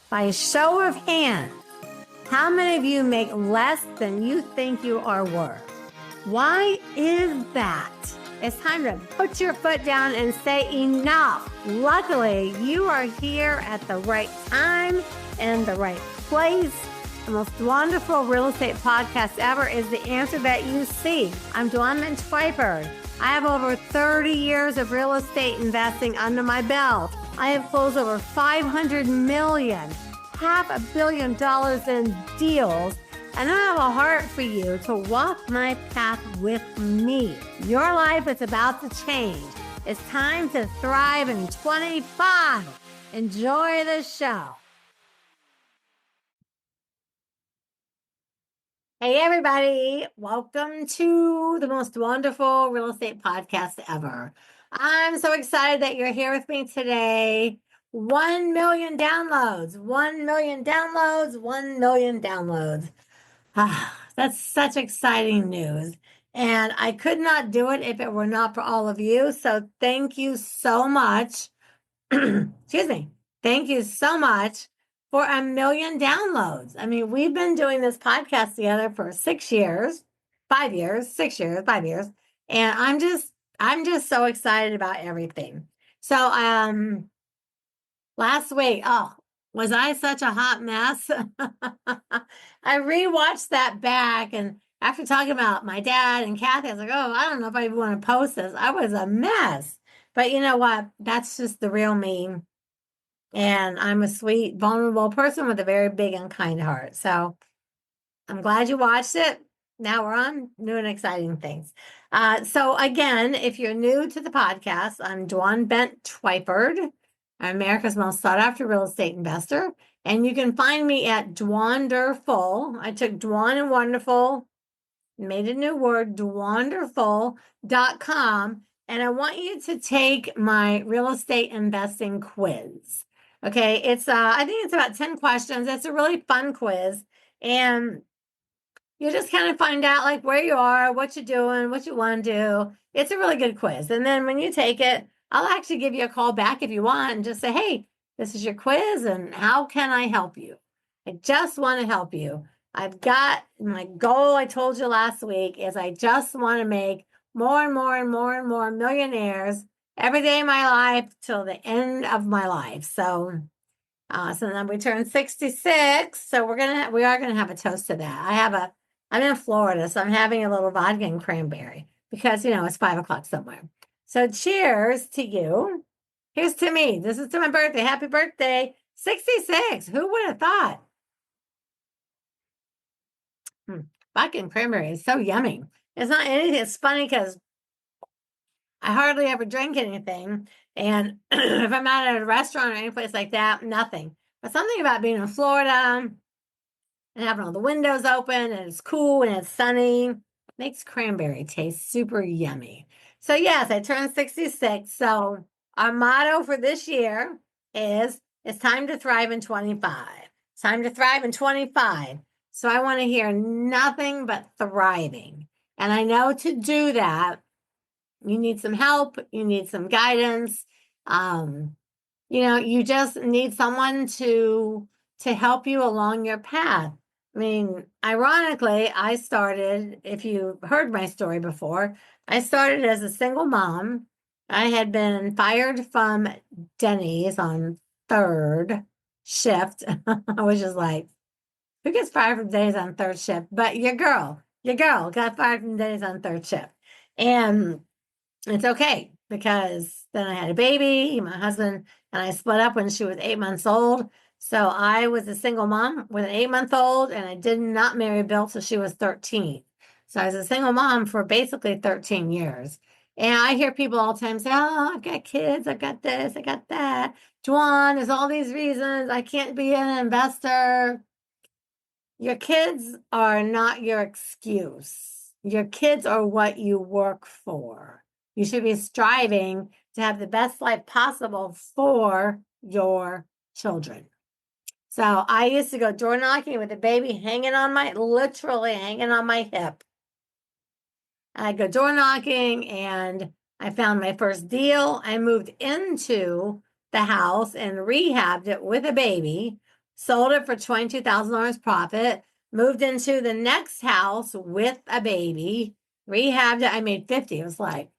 By show of hands, how many of you make less than you think you are worth? Why is that? It's time to put your foot down and say enough. Luckily, you are here at the right time and the right place. The most wonderful real estate podcast ever is the answer that you seek. I'm dwanbenttwyford. I have over 30 years of real estate investing under my belt. I have closed over $500 million, $500 million in deals, and I have a heart for you to walk my path with me. Your life is about to change. It's time to thrive in 25. Enjoy the show. Hey, everybody. Welcome to the most wonderful real estate podcast ever. I'm so excited that you're here with me today. 1 million downloads, 1 million downloads, 1 million downloads. That's such exciting news. And I could not do it if it were not for all of you. So thank you so much. Excuse me. Thank you so much for 1 million downloads. I mean, we've been doing this podcast together for 6 years, 5 years, 6 years, 5 years. And I'm just so excited about everything. So, last week, was I such a hot mess? I rewatched that back, and after talking about my dad and Kathy, I was like, oh, I don't know if I even want to post this. I was a mess. But you know what? That's just the real me. And I'm a sweet, vulnerable person with a very big and kind heart. So I'm glad you watched it. Now we're on new and exciting things. So again, if you're new to the podcast, I'm dwanbenttwyford. I'm America's most sought after real estate investor. And you can find me at Dwanderful. I took Dwan and Wonderful, made a new word, dwanderful.com. And I want you to take my real estate investing quiz. Okay, it's I think it's about 10 questions. It's a really fun quiz. And you just kind of find out like where you are, what you're doing, what you want to do. It's a really good quiz. And then when you take it, I'll actually give you a call back if you want and just say, hey, this is your quiz and how can I help you? I just want to help you. I've got my goal, I told you last week, is I just want to make more and more and more and more millionaires every day of my life till the end of my life. So then we turn 66. So we are gonna have a toast to that. I'm in Florida, so I'm having a little vodka and cranberry because it's 5 o'clock somewhere. So cheers to you. Here's to me. This is to my birthday. Happy birthday. 66. Who would have thought? Vodka and cranberry is so yummy. It's not anything. It's funny because I hardly ever drink anything. And if I'm out at a restaurant or any place like that, nothing. But something about being in Florida and having all the windows open and it's cool and it's sunny makes cranberry taste super yummy. So yes, I turned 66. So our motto for this year is it's time to thrive in 25. It's time to thrive in 25. So I want to hear nothing but thriving. And I know to do that, you need some help, you need some guidance. You just need someone to help you along your path. I mean, ironically, I started, if you heard my story before, I started as a single mom. I had been fired from Denny's on third shift. I was just like, who gets fired from Denny's on third shift? But your girl got fired from Denny's on third shift. And it's okay because then I had a baby, my husband and I split up when she was 8 months old. So I was a single mom with an 8-month-old and I did not marry Bill till she was 13. So I was a single mom for basically 13 years. And I hear people all the time say, oh, I've got kids, I've got this, I got that. Dwan, there's all these reasons I can't be an investor. Your kids are not your excuse. Your kids are what you work for. You should be striving to have the best life possible for your children. So I used to go door knocking with a baby literally hanging on my hip. I'd go door knocking and I found my first deal. I moved into the house and rehabbed it with a baby sold it for $22,000 profit, moved into the next house with a baby, rehabbed it. I made 50. It was like,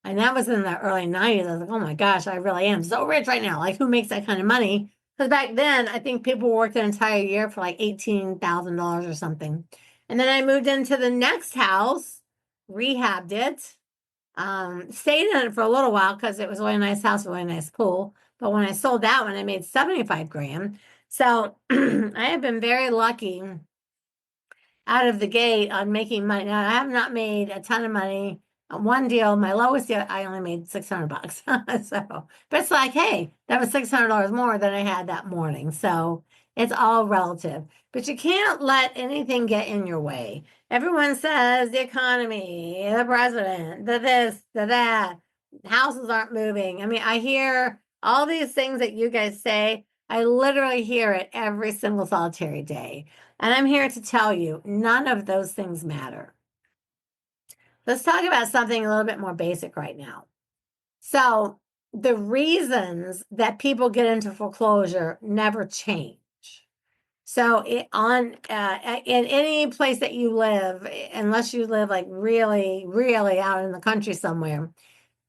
and that was in the early 90s. I was like, oh my gosh, I really am so rich right now. Like, who makes that kind of money? Because back then, I think people worked an entire year for like $18,000 or something. And then I moved into the next house, rehabbed it, stayed in it for a little while because it was a really nice house, a really nice pool. But when I sold that one, I made 75 grand. So I have been very lucky out of the gate on making money. Now, I have not made a ton of money. One deal, my lowest deal, I only made $600. So, but it's like, hey, that was $600 more than I had that morning. So it's all relative. But you can't let anything get in your way. Everyone says the economy, the president, the this, the that, houses aren't moving. I mean, I hear all these things that you guys say. I literally hear it every single solitary day. And I'm here to tell you, none of those things matter. Let's talk about something a little bit more basic right now. So, the reasons that people get into foreclosure never change. So, in any place that you live, unless you live like really, really out in the country somewhere,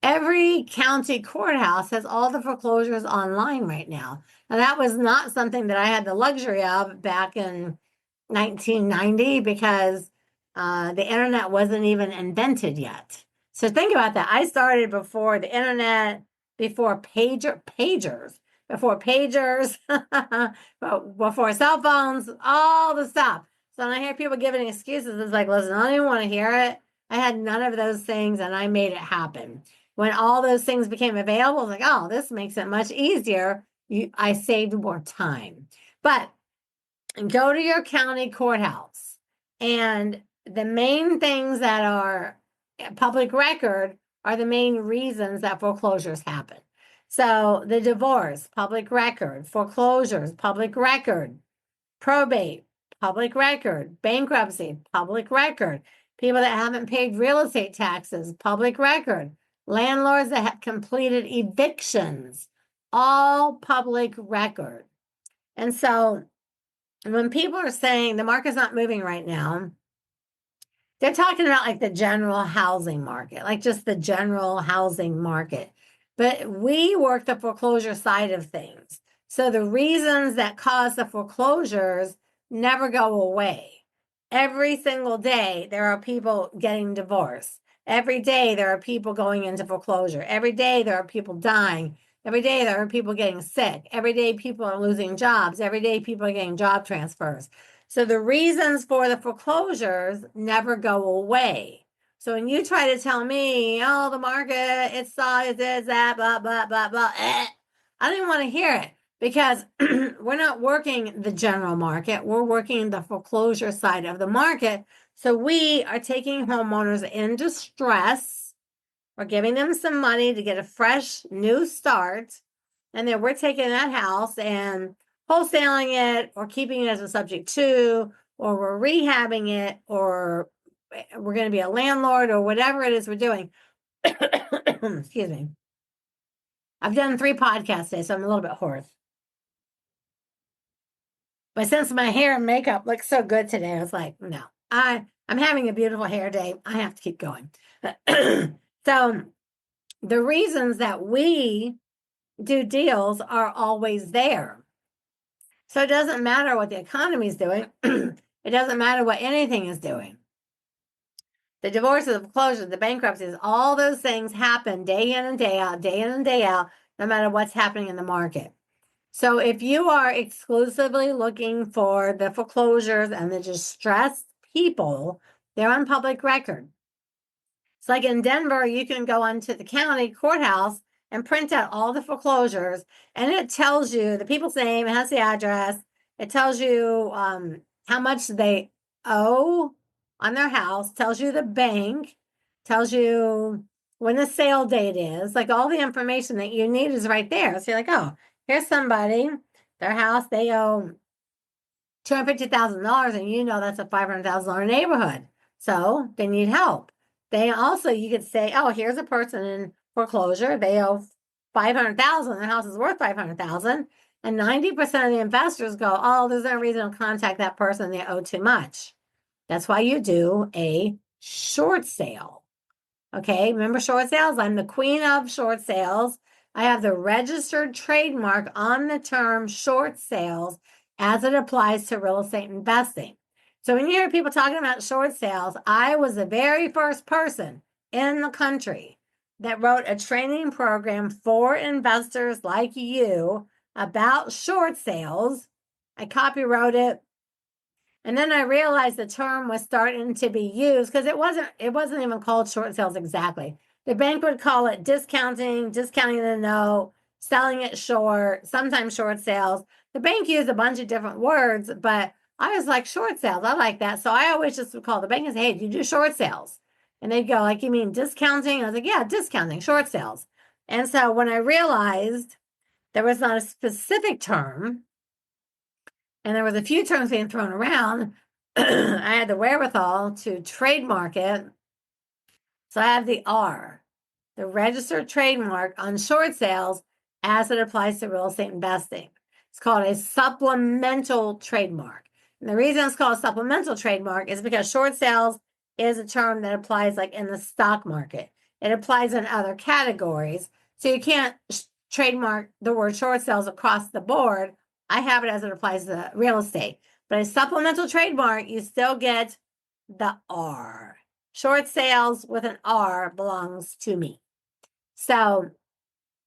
every county courthouse has all the foreclosures online right now. Now, that was not something that I had the luxury of back in 1990 because the internet wasn't even invented yet. So think about that. I started before the internet, before pagers, before pagers, before cell phones, all the stuff. So when I hear people giving excuses, it's like, listen, I don't even want to hear it. I had none of those things and I made it happen. When all those things became available, I was like, oh, this makes it much easier. I saved more time. But go to your county courthouse. And the main things that are public record are the main reasons that foreclosures happen. So the divorce, public record, foreclosures, public record, probate, public record, bankruptcy, public record, people that haven't paid real estate taxes, public record, landlords that have completed evictions, all public record. And so when people are saying the market's not moving right now, they're talking about like the general housing market, like just the general housing market. But we work the foreclosure side of things. So the reasons that cause the foreclosures never go away. Every single day, there are people getting divorced. Every day, there are people going into foreclosure. Every day, there are people dying. Every day, there are people getting sick. Every day, people are losing jobs. Every day, people are getting job transfers. So the reasons for the foreclosures never go away. So when you try to tell me, oh, the market, it's that, blah, blah, blah, blah, I don't even want to hear it because we're not working the general market. We're working the foreclosure side of the market. So we are taking homeowners in distress. We're giving them some money to get a fresh new start. And then we're taking that house and wholesaling it or keeping it as a subject to, or we're rehabbing it, or we're going to be a landlord or whatever it is we're doing. Excuse me. I've done 3 podcasts today, so I'm a little bit hoarse. But since my hair and makeup looks so good today, I was like, no, I'm having a beautiful hair day. I have to keep going. So the reasons that we do deals are always there. So it doesn't matter what the economy is doing. It doesn't matter what anything is doing. The divorces, the foreclosures, the bankruptcies, all those things happen day in and day out, day in and day out, no matter what's happening in the market. So if you are exclusively looking for the foreclosures and the distressed people, they're on public record. It's like in Denver, you can go onto the county courthouse and print out all the foreclosures, and it tells you the people's name, it has the address, it tells you how much they owe on their house, tells you the bank, tells you when the sale date is, like all the information that you need is right there. So you're like, oh, here's somebody, their house, they owe $250,000, and you know that's a $500,000 neighborhood. So they need help. They also, you could say, oh, here's a person in foreclosure. They owe $500,000. Their house is worth $500,000. And 90% of the investors go, oh, there's no reason to contact that person. They owe too much. That's why you do a short sale. Okay, remember short sales? I'm the queen of short sales. I have the registered trademark on the term short sales as it applies to real estate investing. So when you hear people talking about short sales, I was the very first person in the country that wrote a training program for investors like you about short sales. I copywrote it. And then I realized the term was starting to be used because it wasn't even called short sales exactly. The bank would call it discounting the note, selling it short, sometimes short sales. The bank used a bunch of different words, but I was like, short sales, I like that. So I always just would call the bank and say, hey, do you do short sales? And they'd go, like, you mean discounting? I was like, yeah, discounting, short sales. And so when I realized there was not a specific term, and there was a few terms being thrown around, I had the wherewithal to trademark it. So I have the R, the registered trademark on short sales as it applies to real estate investing. It's called a supplemental trademark. And the reason it's called a supplemental trademark is because short sales is a term that applies like in the stock market. It applies in other categories. So you can't trademark the word short sales across the board. I have it as it applies to real estate. But a supplemental trademark, you still get the R. Short sales with an R belongs to me. So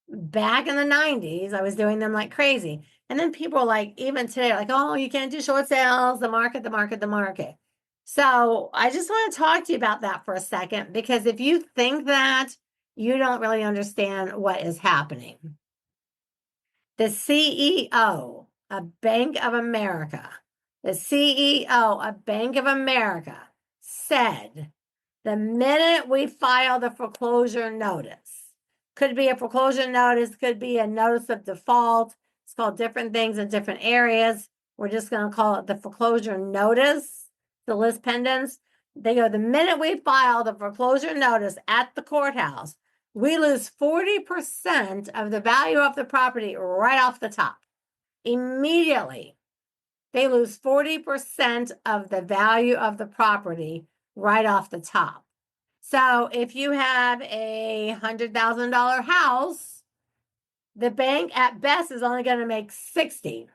back in the 90s, I was doing them like crazy. And then people like, even today, like, oh, you can't do short sales, the market, the market, the market. So I just want to talk to you about that for a second, because if you think that, you don't really understand what is happening. The CEO of Bank of America, the CEO of Bank of America said, the minute we file the foreclosure notice, could be a foreclosure notice, could be a notice of default. It's called different things in different areas. We're just going to call it the foreclosure notice, the list pendants. They go, the minute we file the foreclosure notice at the courthouse, we lose 40% of the value of the property right off the top. Immediately, they lose 40% of the value of the property right off the top. So if you have a $100,000 house, the bank at best is only going to make 60.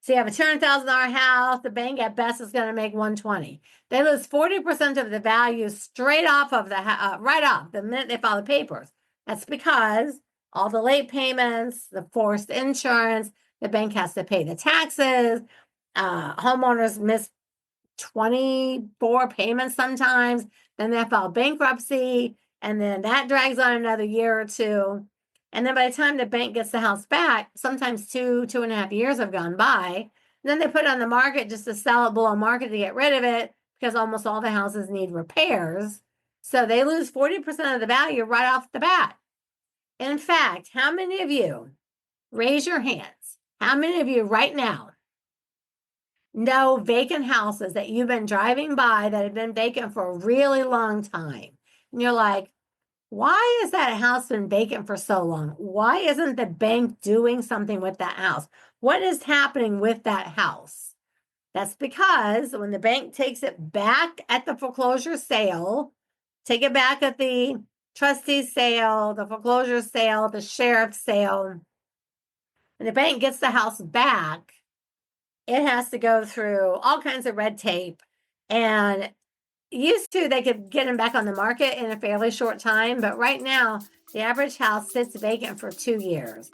So you have a $200,000 house, the bank at best is going to make 120. They lose 40% of the value straight off of the right off the minute they file the papers. That's because all the late payments, the forced insurance, the bank has to pay the taxes. Homeowners miss 24 payments sometimes. Then they file bankruptcy, and then that drags on another year or two. And then by the time the bank gets the house back, sometimes 2.5 years have gone by. And then they put it on the market just to sell it below market to get rid of it, because almost all the houses need repairs. So they lose 40% of the value right off the bat. In fact, how many of you, raise your hands, how many of you right now know vacant houses that you've been driving by that have been vacant for a really long time? And you're like, why has that house been vacant for so long? Why isn't the bank doing something with that house? What is happening with that house? That's because when the bank takes it back at the foreclosure sale, take it back at the trustee sale, the foreclosure sale, the sheriff's sale, and the bank gets the house back, it has to go through all kinds of red tape. And used to, they could get them back on the market in a fairly short time, but right now, the average house sits vacant for 2 years.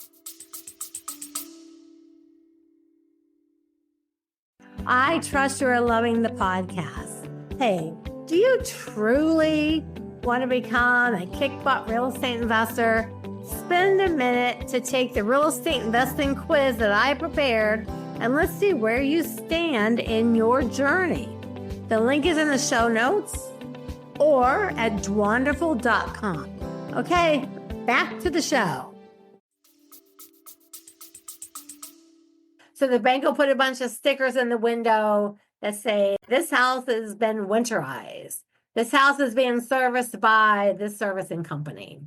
I trust you are loving the podcast. Hey, do you truly want to become a kick-butt real estate investor? Spend a minute to take the real estate investing quiz that I prepared, and let's see where you stand in your journey. The link is in the show notes or at dwanderful.com. Okay, back to the show. So the bank will put a bunch of stickers in the window that say, this house has been winterized. This house is being serviced by this servicing company.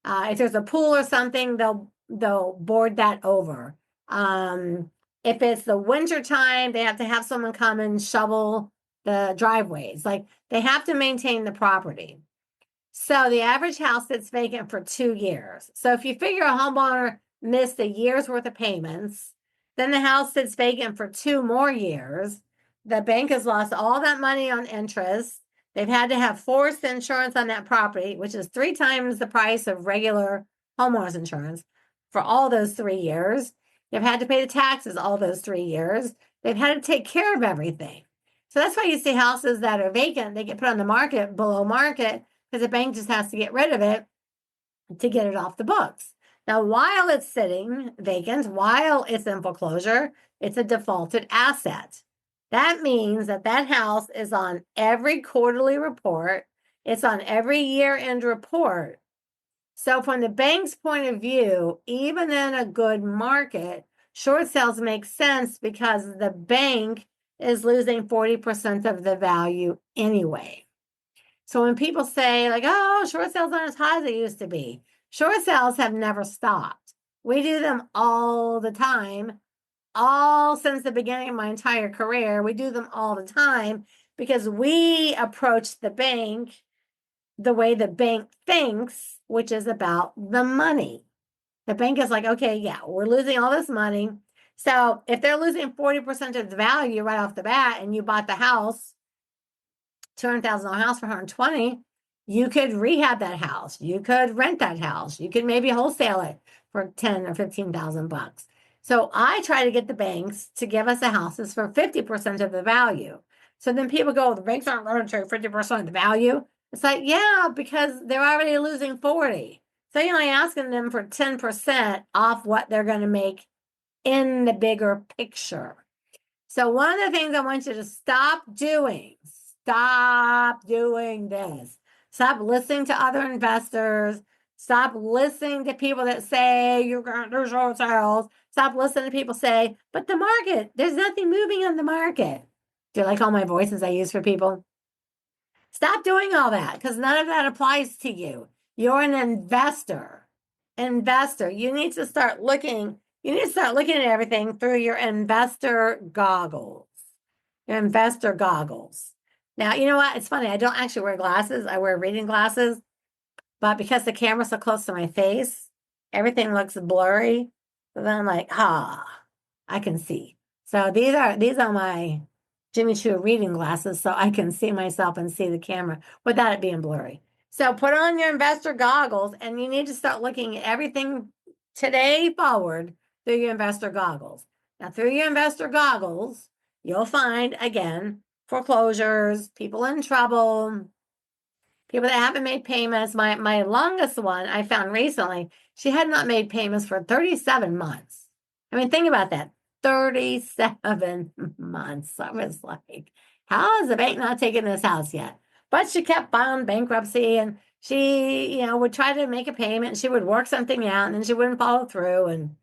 If there's a pool or something, they'll board that over. If it's the winter time, they have to have someone come and shovel the driveways. Like they have to maintain the property. So the average house sits vacant for 2 years. So if you figure a homeowner missed a year's worth of payments, then the house sits vacant for 2 more years. The bank has lost all that money on interest. They've had to have forced insurance on that property, which is 3 times the price of regular homeowners insurance for all those 3 years. They've had to pay the taxes all those 3 years. They've had to take care of everything. So that's why you see houses that are vacant, they get put on the market below market because the bank just has to get rid of it to get it off the books. Now, while it's sitting vacant, while it's in foreclosure, it's a defaulted asset. That means that that house is on every quarterly report. It's on every year-end report. So from the bank's point of view, even in a good market, short sales make sense because the bank is losing 40% of the value anyway. So when people say like, oh, short sales aren't as high as they used to be, short sales have never stopped. We do them all the time, all since the beginning of my entire career. We do them all the time because we approach the bank the way the bank thinks, which is about the money. The bank is like, okay, yeah, we're losing all this money. So if they're losing 40% of the value right off the bat and you bought the house, $200,000 house for 120, you could rehab that house. You could rent that house. You could maybe wholesale it for 10 or 15,000 bucks. So I try to get the banks to give us the houses for 50% of the value. So then people go, the banks aren't going to take 50% of the value. It's like, yeah, because they're already losing 40. So you're only asking them for 10% off what they're going to make in the bigger picture. So one of the things I want you to stop doing this. Stop listening to other investors. Stop listening to people that say you're going to short sales. Stop listening to people say, but the market, there's nothing moving on the market. Do you like all my voices I use for people? Stop doing all that because none of that applies to you. You're an investor. You need to start looking. You need to start looking at everything through your investor goggles. Now, you know what? It's funny. I don't actually wear glasses. I wear reading glasses, but because the camera's so close to my face, everything looks blurry. So then I'm like, I can see. So these are my Jimmy Choo reading glasses, so I can see myself and see the camera without it being blurry. So put on your investor goggles, and you need to start looking at everything today forward through your investor goggles. Now, through your investor goggles, you'll find, again, foreclosures, people in trouble, people that haven't made payments. My longest one I found recently, she had not made payments for 37 months. I mean, think about that. 37 months. I was like, how is the bank not taking this house yet? But she kept filing bankruptcy and she, would try to make a payment and she would work something out and then she wouldn't follow through. And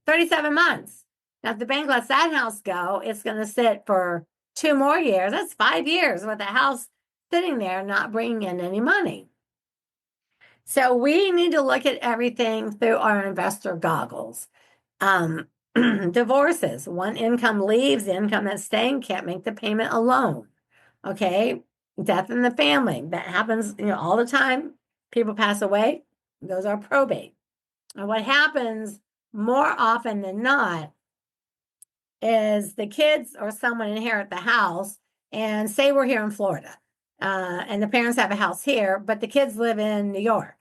37 months. Now, if the bank lets that house go, it's going to sit for 2 more years. That's 5 years with the house sitting there not bringing in any money. So we need to look at everything through our investor goggles. Divorces, one income leaves, the income that's staying can't make the payment alone. Okay, death in the family, that happens all the time. People pass away, those are probate. And what happens more often than not is the kids or someone inherit the house, and say we're here in Florida, and the parents have a house here, but the kids live in New York.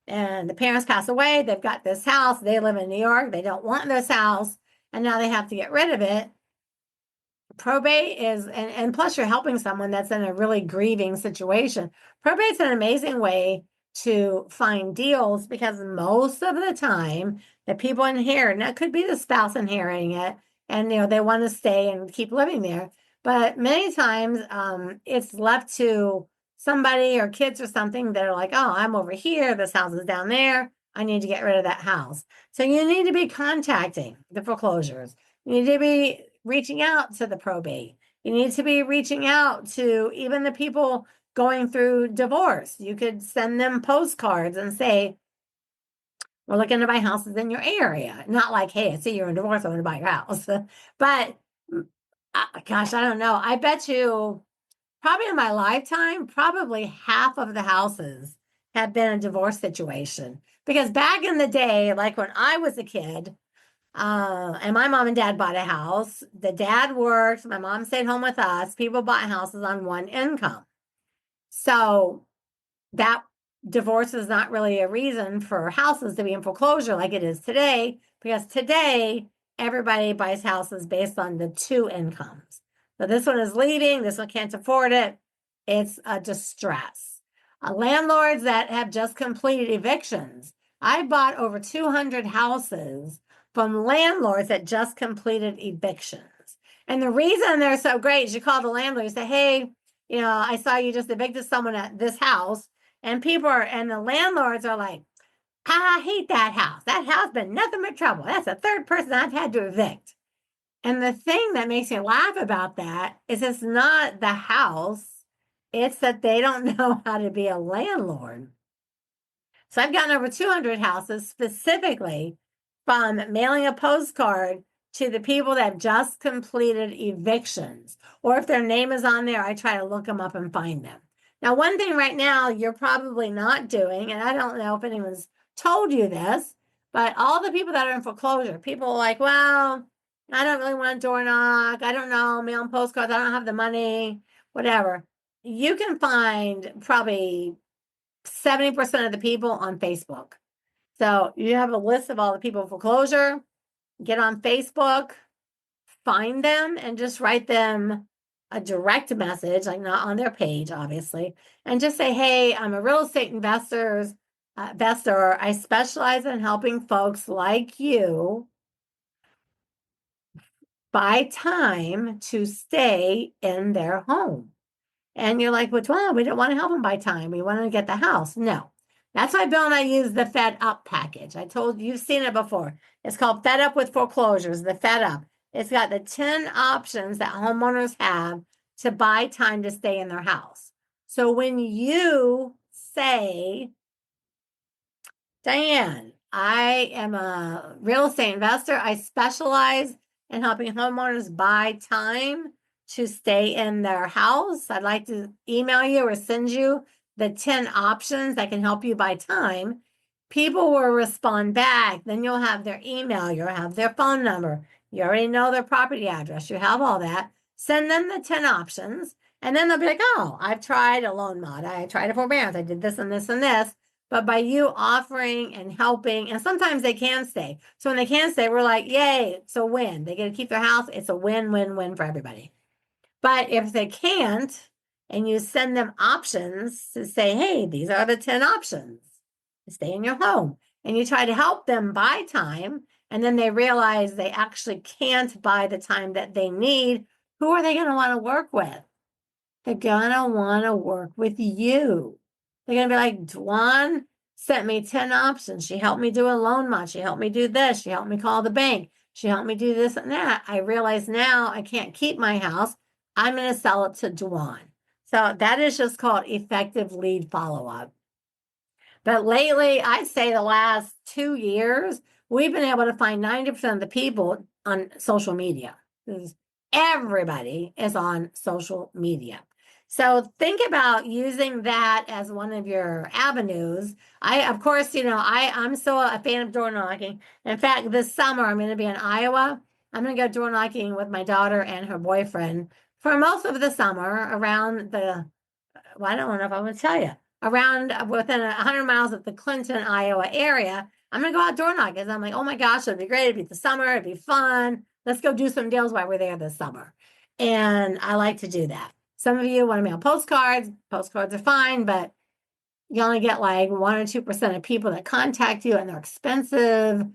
And the parents pass away, they've got this house, they live in New York, they don't want this house, and now they have to get rid of it. Probate is, and plus you're helping someone that's in a really grieving situation. Probate's an amazing way to find deals because most of the time the people inherit, and that could be the spouse inheriting it, and they want to stay and keep living there. But many times it's left to somebody or kids or something that are like, oh, I'm over here, this house is down there, I need to get rid of that house. So you need to be contacting the foreclosures. You need to be reaching out to the probate. You need to be reaching out to even the people going through divorce. You could send them postcards and say, We're looking to buy houses in your area. Not like, hey, I see you're in divorce, I want to buy your house. But gosh, I don't know. I bet you probably in my lifetime, probably half of the houses have been a divorce situation. Because back in the day, like when I was a kid, and my mom and dad bought a house, the dad worked, my mom stayed home with us. People bought houses on one income. So that divorce is not really a reason for houses to be in foreclosure like it is today, because today everybody buys houses based on the two incomes. So this one is leaving, this one can't afford it. It's a distress. Landlords that have just completed evictions. I bought over 200 houses from landlords that just completed evictions. And the reason they're so great is you call the landlord and say, hey, I saw you just evicted someone at this house. And the landlords are like, I hate that house. That house been nothing but trouble. That's the third person I've had to evict. And the thing that makes me laugh about that is it's not the house, it's that they don't know how to be a landlord. So I've gotten over 200 houses specifically from mailing a postcard to the people that have just completed evictions. Or if their name is on there, I try to look them up and find them. Now, one thing right now you're probably not doing, and I don't know if anyone's told you this, but all the people that are in foreclosure, people are like, well, I don't really want to door knock. I don't know, mail postcards. I don't have the money, whatever. You can find probably 70% of the people on Facebook. So you have a list of all the people in foreclosure, get on Facebook, find them, and just write them a direct message, like not on their page, obviously, and just say, hey, I'm a real estate investor. I specialize in helping folks like you buy time to stay in their home. And you're like, well, we don't want to help them buy time. We want to get the house. No. That's why Bill and I use the Fed Up package. I told you, you've seen it before. It's called Fed Up with Foreclosures, the Fed Up. It's got the 10 options that homeowners have to buy time to stay in their house. So when you say, Diane, I am a real estate investor, I specialize in helping homeowners buy time to stay in their house. I'd like to email you or send you the 10 options that can help you buy time. People will respond back. Then you'll have their email, you'll have their phone number, you already know their property address, you have all that. Send them the 10 options, and then they'll be like, oh, I've tried a loan mod, I tried a forbearance, I did this and this and this. But by you offering and helping, and sometimes they can stay. So when they can stay, we're like, yay, it's a win. They get to keep their house. It's a win, win, win for everybody. But if they can't, and you send them options to say, hey, these are the 10 options to stay in your home, and you try to help them buy time, and then they realize they actually can't buy the time that they need, who are they going to want to work with? They're going to want to work with you. They're going to be like, Dwan sent me 10 options. She helped me do a loan mod. She helped me do this. She helped me call the bank. She helped me do this and that. I realize now I can't keep my house. I'm going to sell it to Dwan. So that is just called effective lead follow-up. But lately, I'd say the last 2 years, we've been able to find 90% of the people on social media. Everybody is on social media. So think about using that as one of your avenues. Of course, I'm still a fan of door knocking. In fact, this summer I'm going to be in Iowa. I'm going to go door knocking with my daughter and her boyfriend for most of the summer around I don't know if I'm going to tell you, around within 100 miles of the Clinton, Iowa area. I'm going to go out door knocking. I'm like, oh my gosh, it'd be great. It'd be the summer. It'd be fun. Let's go do some deals while we're there this summer. And I like to do that. Some of you want to mail postcards. Postcards are fine, but you only get like 1 or 2% of people that contact you, and they're expensive.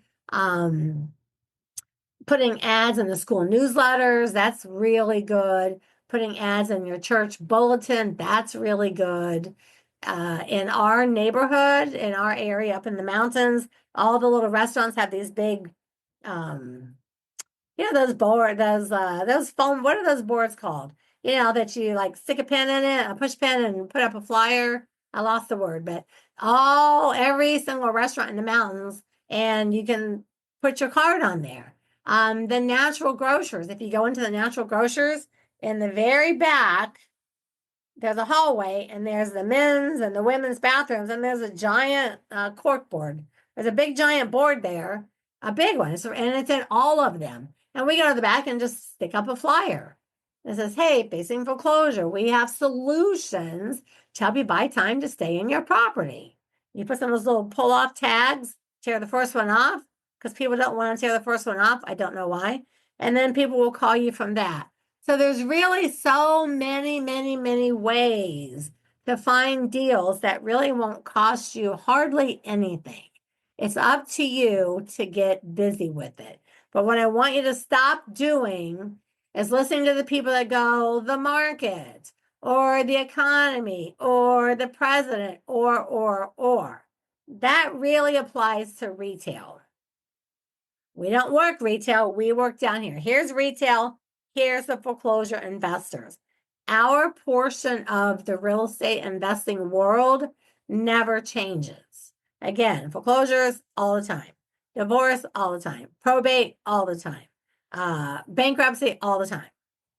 Putting ads in the school newsletters, that's really good. Putting ads in your church bulletin, that's really good. In our neighborhood, in our area up in the mountains, all the little restaurants have these big, those foam, what are those boards called? That you like stick a pen in it, a push pen, and put up a flyer. I lost the word, but every single restaurant in the mountains and you can put your card on there. The natural grocers, if you go into the natural grocers, in the very back, there's a hallway, and there's the men's and the women's bathrooms, and there's a giant cork board. There's a big giant board there, a big one, and it's in all of them. And we go to the back and just stick up a flyer. It says, hey, facing foreclosure, we have solutions to help you buy time to stay in your property. You put some of those little pull-off tags, tear the first one off, because people don't want to tear the first one off. I don't know why. And then people will call you from that. So there's really so many, many, many ways to find deals that really won't cost you hardly anything. It's up to you to get busy with it. But what I want you to stop doing is listening to the people that go, the market, or the economy, or the president, or. That really applies to retail. We don't work retail, we work down here. Here's retail, here's the foreclosure investors. Our portion of the real estate investing world never changes. Again, foreclosures all the time, divorce all the time, probate all the time, bankruptcy all the time.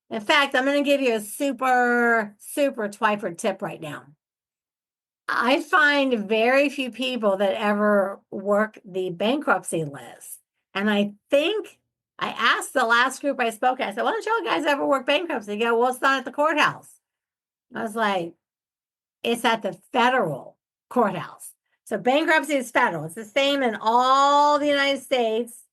In fact, I'm going to give you a super Twyford tip right now. I find very few people that ever work the bankruptcy list. And I think I asked the last group I spoke at, I said, why don't y'all guys ever work bankruptcy? They go, well, it's not at the courthouse. I was like, it's at the federal courthouse. So bankruptcy is federal. It's the same in all the United States.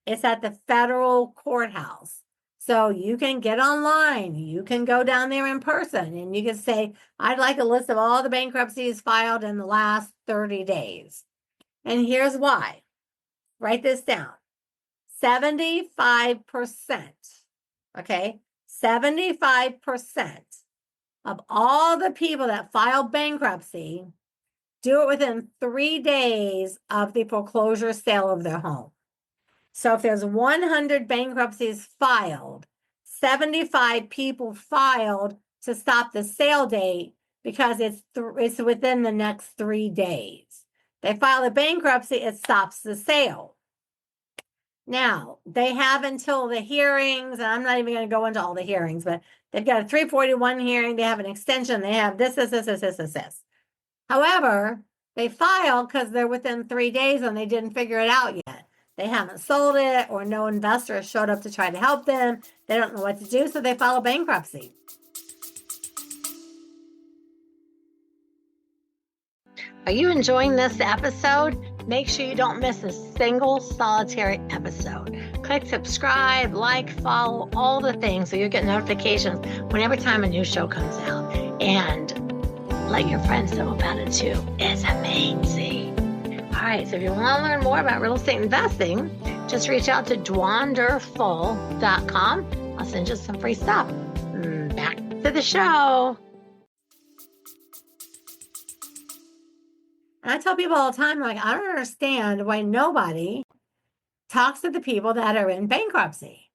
It's at the federal courthouse. So you can get online, you can go down there in person, and you can say, I'd like a list of all the bankruptcies filed in the last 30 days. And here's why. Write this down. 75%, okay? 75% of all the people that file bankruptcy do it within 3 days of the foreclosure sale of their home. So if there's 100 bankruptcies filed, 75 people filed to stop the sale date because it's within the next 3 days. They file a bankruptcy, it stops the sale. Now, they have until the hearings, and I'm not even going to go into all the hearings, but they've got a 341 hearing, they have an extension, they have this. However, they file because they're within 3 days and they didn't figure it out yet. They haven't sold it, or no investor has showed up to try to help them. They don't know what to do, so they file bankruptcy. Are you enjoying this episode? Make sure you don't miss a single solitary episode. Click subscribe, like, follow, all the things so you get notifications whenever time a new show comes out. And let your friends know about it too. It's amazing. All right, so if you want to learn more about real estate investing, just reach out to dwanderful.com. I'll send you some free stuff. Back to the show. I tell people all the time, like, I don't understand why nobody talks to the people that are in bankruptcy.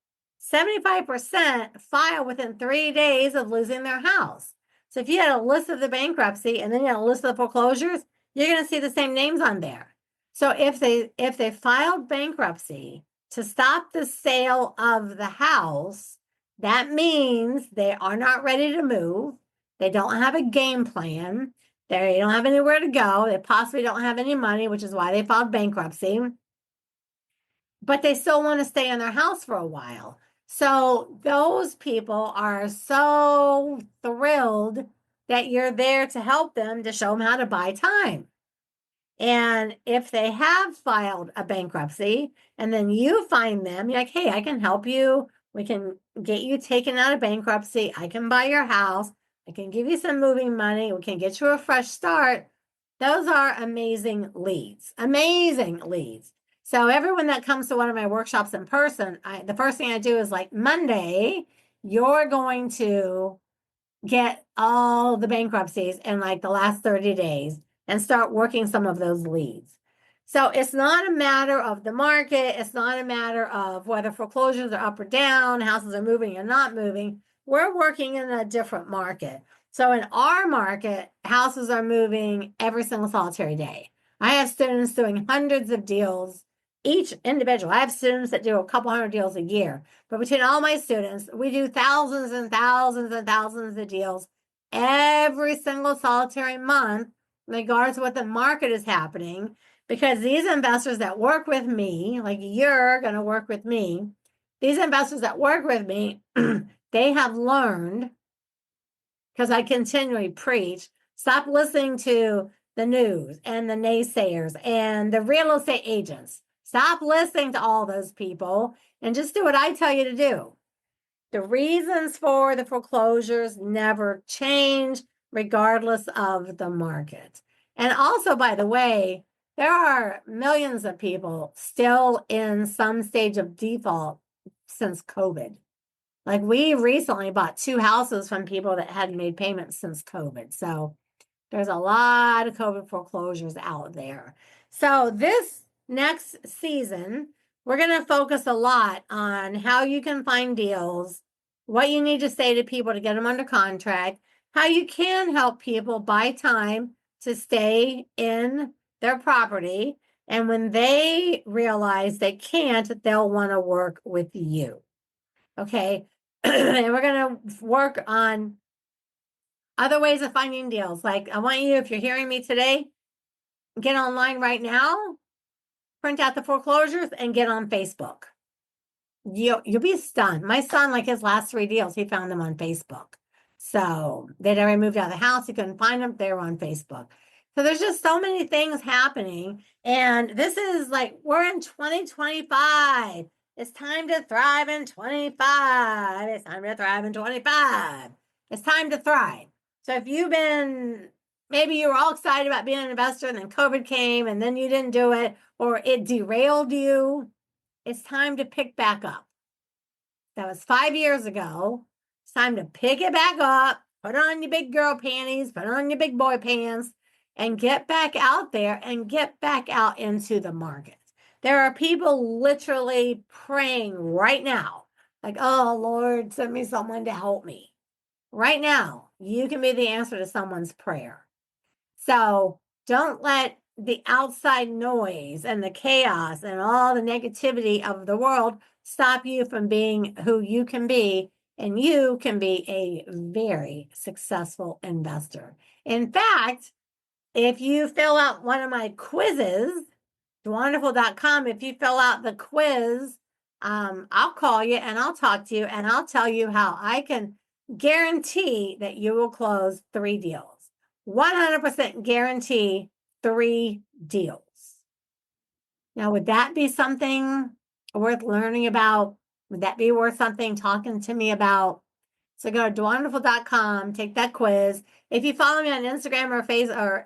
75% file within 3 days of losing their house. So if you had a list of the bankruptcy and then you had a list of the foreclosures, you're going to see the same names on there. So if they filed bankruptcy to stop the sale of the house, that means they are not ready to move. They don't have a game plan. They don't have anywhere to go. They possibly don't have any money, which is why they filed bankruptcy. But they still want to stay in their house for a while. So those people are so thrilled that you're there to help them, to show them how to buy time. And if they have filed a bankruptcy and then you find them, you're like, hey, I can help you. We can get you taken out of bankruptcy. I can buy your house. I can give you some moving money. We can get you a fresh start. Those are amazing leads, amazing leads. So everyone that comes to one of my workshops in person, the first thing I do is like, Monday, you're going to get all the bankruptcies in like the last 30 days and start working some of those leads. So it's not a matter of the market. It's not a matter of whether foreclosures are up or down, houses are moving or not moving. We're working in a different market. So in our market, houses are moving every single solitary day. I have students doing hundreds of deals each individual. I have students that do a couple hundred deals a year, but between all my students, we do thousands and thousands and thousands of deals every single solitary month, regardless of what the market is happening, because these investors that work with me, like you're going to work with me, these investors that work with me, they have learned, because I continually preach, stop listening to the news and the naysayers and the real estate agents. Stop listening to all those people and just do what I tell you to do. The reasons for the foreclosures never change regardless of the market. And also, by the way, there are millions of people still in some stage of default since COVID. Like we recently bought 2 houses from people that hadn't made payments since COVID. So there's a lot of COVID foreclosures out there. So this next season, we're going to focus a lot on how you can find deals, what you need to say to people to get them under contract, how you can help people buy time to stay in their property. And when they realize they can't, they'll want to work with you. Okay. And we're going to work on other ways of finding deals. Like I want you, if you're hearing me today, get online right now, print out the foreclosures and get on Facebook. You'll be stunned. My son, like his last 3 deals, he found them on Facebook. So they'd already moved out of the house. He couldn't find them. They were on Facebook. So there's just so many things happening. And this is like, we're in 2025. It's time to thrive in 25. It's time to thrive in 25. It's time to thrive. So if you've been, maybe you were all excited about being an investor and then COVID came and then you didn't do it, or it derailed you, it's time to pick back up. That was 5 years ago. It's time to pick it back up, put on your big girl panties, put on your big boy pants, and get back out there and get back out into the market. There are people literally praying right now, like, oh, Lord, send me someone to help me. Right now, you can be the answer to someone's prayer. So don't let the outside noise and the chaos and all the negativity of the world stop you from being who you can be. And you can be a very successful investor. In fact, if you fill out one of my quizzes, dwanderful.com, if you fill out the quiz, I'll call you and I'll talk to you and I'll tell you how I can guarantee that you will close 3 deals. 100% guarantee 3 deals. Now, would that be something worth learning about? Would that be worth something talking to me about? So go to dwanderful.com, take that quiz. If you follow me on Instagram or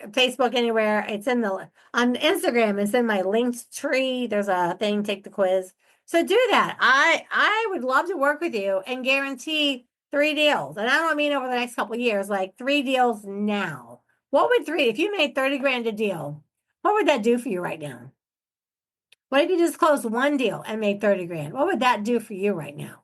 Facebook anywhere, it's in the on Instagram, it's in my linked tree. There's a thing, take the quiz. So do that. I would love to work with you and guarantee 3 deals. And I don't mean over the next couple of years, like 3 deals now. What would 3, if you made 30 grand a deal, what would that do for you right now? What if you just closed 1 deal and made 30 grand? What would that do for you right now?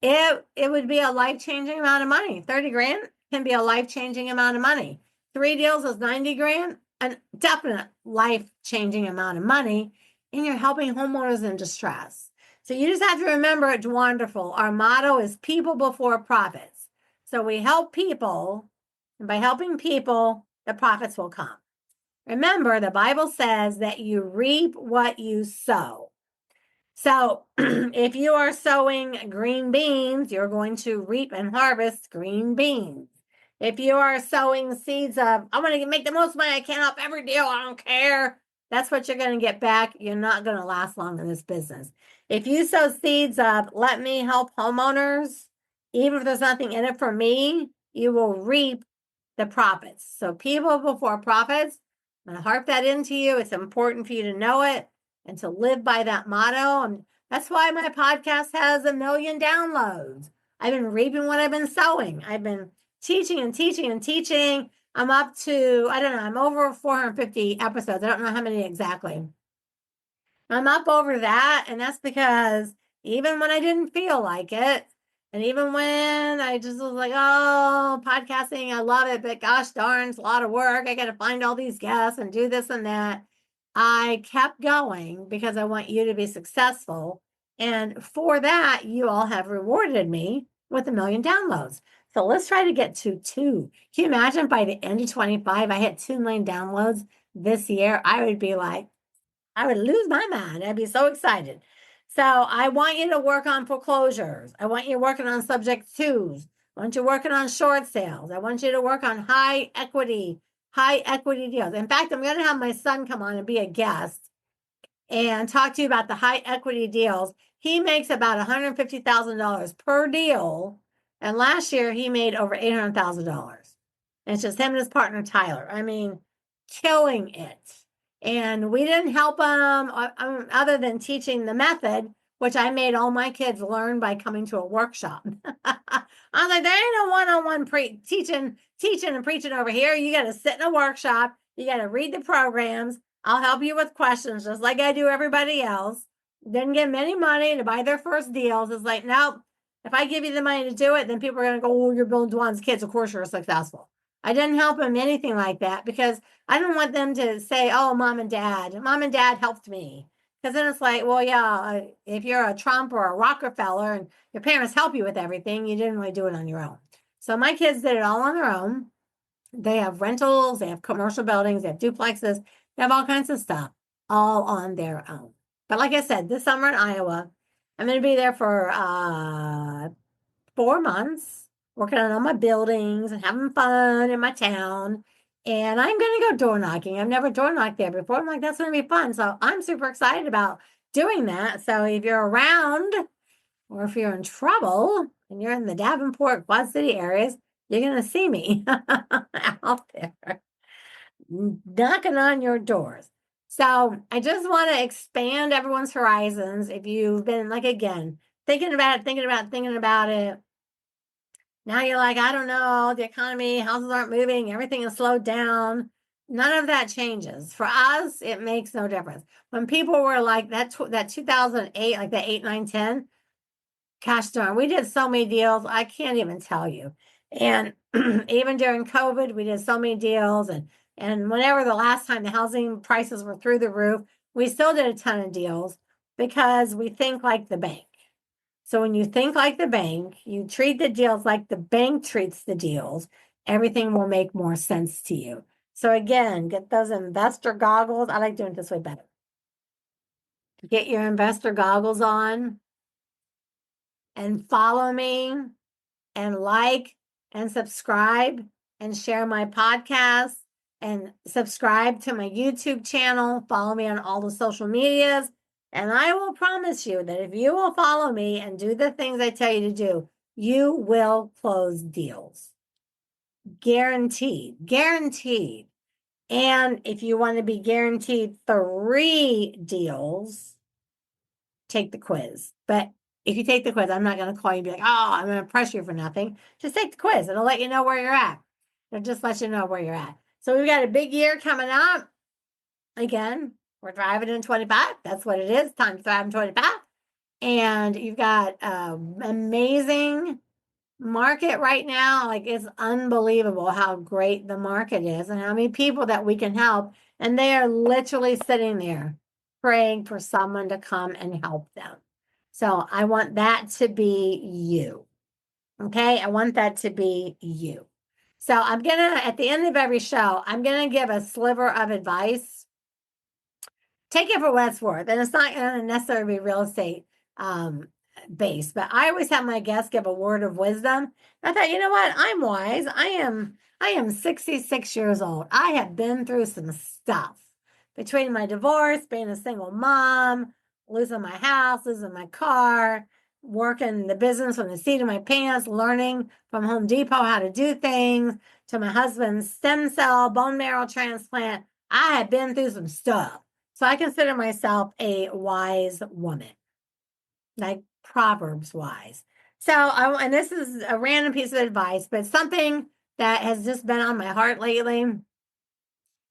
It would be a life-changing amount of money. 30 grand can be a life-changing amount of money. 3 deals is 90 grand, a definite life-changing amount of money, and you're helping homeowners in distress. So you just have to remember at Dwanderful, our motto is people before profits. So we help people, and by helping people, the profits will come. Remember, the Bible says that you reap what you sow. So if you are sowing green beans, you're going to reap and harvest green beans. If you are sowing seeds of, I want to make the most money I can off every deal, I don't care, that's what you're going to get back. You're not going to last long in this business. If you sow seeds of, let me help homeowners, even if there's nothing in it for me, you will reap the profits. So people before profits, I'm going to harp that into you. It's important for you to know it and to live by that motto. And that's why my podcast has 1 million downloads. I've been reaping what I've been sowing. I've been teaching and teaching and teaching. I'm up to, I don't know, I'm over 450 episodes. I don't know how many exactly. I'm up over that. And that's because even when I didn't feel like it, and even when I just was like, oh, podcasting, I love it, but gosh darn, it's a lot of work. I got to find all these guests and do this and that. I kept going because I want you to be successful. And for that, you all have rewarded me with 1 million downloads. So let's try to get to 2. Can you imagine by the end of 25, I hit 2 million downloads this year? I would be like, I would lose my mind. I'd be so excited. So I want you to work on foreclosures. I want you working on subject twos. I want you working on short sales. I want you to work on high equity deals. In fact, I'm going to have my son come on and be a guest and talk to you about the high equity deals. He makes about $150,000 per deal. And last year he made over $800,000. And it's just him and his partner, Tyler. I mean, killing it. And we didn't help him other than teaching the method, which I made all my kids learn by coming to a workshop. I was like, there ain't no one-on-one teaching and preaching over here. You got to sit in a workshop. You got to read the programs. I'll help you with questions, just like I do everybody else. Didn't give them any money to buy their first deals. It's like, nope. If I give you the money to do it, then people are going to go, oh, you're Bill Dwan's kids. Of course you're successful. I didn't help them anything like that because I don't want them to say, oh, mom and dad helped me. Because then it's like, well, yeah, if you're a Trump or a Rockefeller and your parents help you with everything, you didn't really do it on your own. So my kids did it all on their own. They have rentals, they have commercial buildings, they have duplexes, they have all kinds of stuff all on their own. But like I said, this summer in Iowa, I'm going to be there for 4 months, working on all my buildings and having fun in my town. And I'm going to go door knocking. I've never door knocked there before. I'm like, that's going to be fun. So I'm super excited about doing that. So if you're around or if you're in trouble and you're in the Davenport, Quad City areas, you're going to see me out there knocking on your doors. So I just want to expand everyone's horizons. If you've been like, again, thinking about it. Now you're like, I don't know, the economy, houses aren't moving, everything is slowed down. None of that changes. For us, it makes no difference. When people were like that 2008, like the 8, 9, 10, gosh darn, we did so many deals, I can't even tell you. And even during COVID, we did so many deals. And whenever the last time the housing prices were through the roof, we still did a ton of deals because we think like the bank. So when you think like the bank, you treat the deals like the bank treats the deals, everything will make more sense to you. So again, get those investor goggles. I like doing it this way better. Get your investor goggles on and follow me and like and subscribe and share my podcast and subscribe to my YouTube channel. Follow me on all the social medias. And I will promise you that if you will follow me and do the things I tell you to do, you will close deals. Guaranteed. Guaranteed. And if you want to be guaranteed 3 deals, take the quiz. But if you take the quiz, I'm not going to call you and be like, oh, I'm going to pressure you for nothing. Just take the quiz. It'll let you know where you're at. It'll just let you know where you're at. So we've got a big year coming up. Again, we're driving in 25. That's what it is. Time to drive in 25. And you've got amazing market right now. Like, it's unbelievable how great the market is and how many people that we can help. And they are literally sitting there praying for someone to come and help them. So I want that to be you. Okay. I want that to be you. So I'm going to, at the end of every show, I'm going to give a sliver of advice. Take it for what it's worth. And it's not going to necessarily be real estate based, but I always have my guests give a word of wisdom. I thought, you know what? I'm wise. I am 66 years old. I have been through some stuff between my divorce, being a single mom, losing my house, losing my car, working the business from the seat of my pants, learning from Home Depot how to do things, to my husband's stem cell bone marrow transplant. I have been through some stuff. So I consider myself a wise woman, like Proverbs wise. So and this is a random piece of advice, but something that has just been on my heart lately,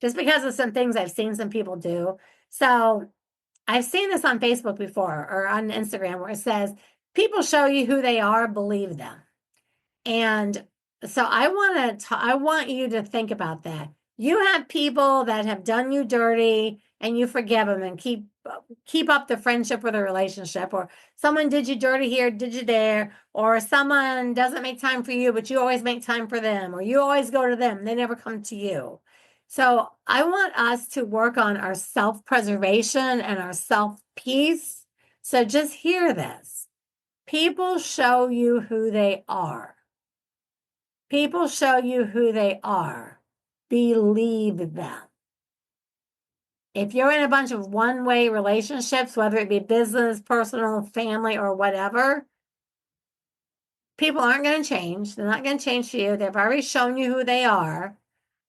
just because of some things I've seen some people do. So I've seen this on Facebook before or on Instagram where it says, people show you who they are, believe them. And so I want you to think about that. You have people that have done you dirty and you forgive them and keep up the friendship or the relationship, or someone did you dirty here, did you there, or someone doesn't make time for you, but you always make time for them, or you always go to them, they never come to you. So I want us to work on our self-preservation and our self-peace. So just hear this. People show you who they are. People show you who they are. Believe them. If you're in a bunch of one-way relationships, whether it be business, personal, family, or whatever, people aren't going to change. They're not going to change for you. They've already shown you who they are.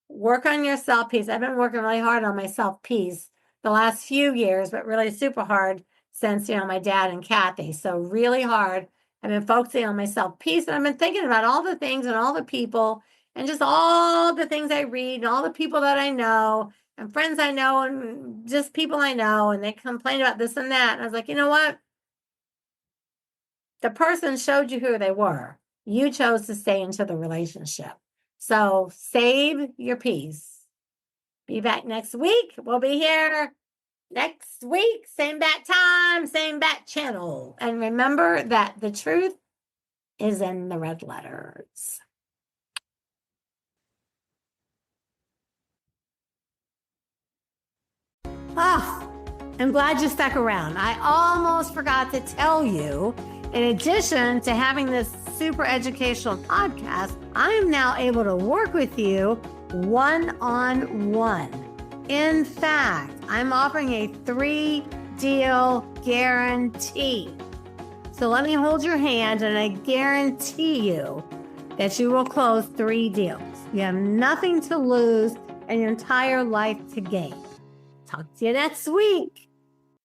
Work on your self-peace. I've been working really hard on my self-peace the last few years, but really super hard since, my dad and Kathy. So really hard. I've been focusing on my self-peace, and I've been thinking about all the things and all the people and just all the things I read and all the people that I know and friends I know and just people I know, and they complain about this and that. And I was like, you know what? The person showed you who they were. You chose to stay into the relationship. So save your peace. Be back next week. We'll be here next week. Same bat time, same bat channel. And remember that the truth is in the red letters. Oh, I'm glad you stuck around. I almost forgot to tell you, in addition to having this super educational podcast, I am now able to work with you one-on-one. In fact, I'm offering a 3-deal guarantee. So let me hold your hand, and I guarantee you that you will close 3 deals. You have nothing to lose and your entire life to gain. Talk to you next week.